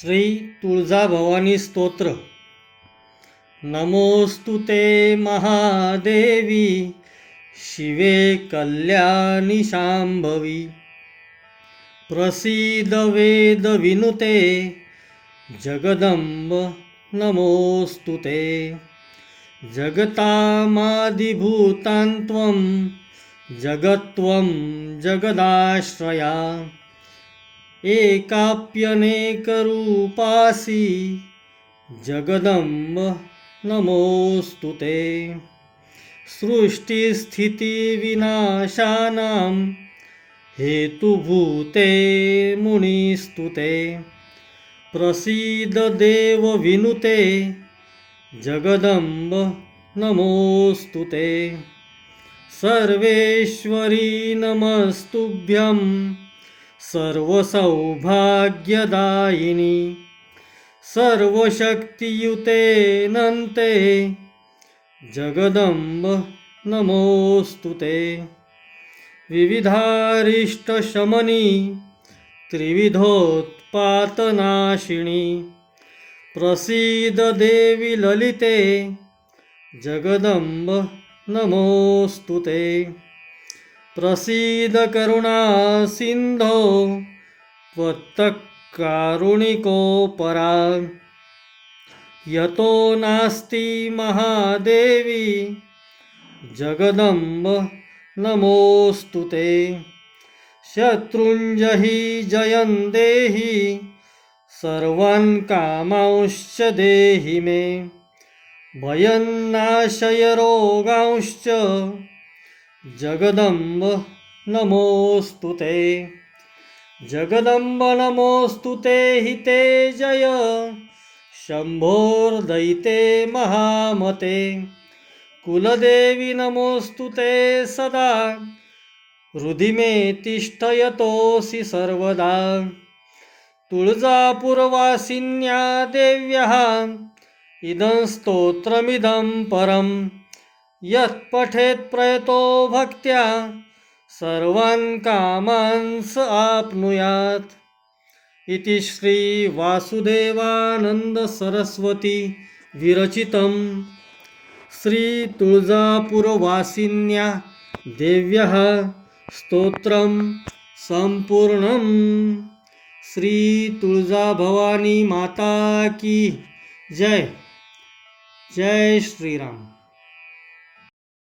श्री तुळजाभवानी स्तोत्र. नमोस्तु ते महादेवी शिवे कल्याणी शांभवी. प्रसीद वेद विनुते जगदंब नमोस्तु ते. जगतामादिभूतान्त्वं जगत्वं जगदाश्रया. एकाप्यनेकरूपासि जगदंब नमोस्तु ते. सृष्टिस्थितिविनाशानां हेतुभूते मुनिस्तुते. प्रसीद देव विनुते जगदंब नमोस्तु ते. सर्वेश्वरी नमस्तुभ्यं सर्वसौभाग्यदायिनी. सर्वशक्तियुते नन्ते जगदंब नमोस्तु ते. विविधारिष्टशमनी त्रिविधोत्पातनाशिनी. प्रसीद देवी ललिते जगदंब नमोस्तु ते. प्रसीद करुणासिन्धो त्वत्कारुणिकोपरा. यतो नास्ति महादेवी जगदंब नमोस्तु ते. शत्रुञ्जहि जयं देहि सर्वान् कामांश्च देहि मे. भयं नाशय रोगांश्च जगदंब नमोस्तु ते. जगदंब नमोस्तु ते हिते जय शंभोर्दयिते महामते. कुलदेवी नमोस्तु ते सदा हृदि मे तिष्ठयतोऽसि सर्वदा. तुळजापुरवासिन्या देव्यः इदं स्तोत्रमिदं परं. यत् पठेत् प्रयतो भक्त्या सर्वान् कामांस आप्नुयात्. इति श्री वासुदेवानंद सरस्वती विरचितं श्री तुळजापुरवासिन्या देव्यः स्तोत्रं संपूर्णं. श्री तुळजाभवानी माता की जय. जय श्रीराम.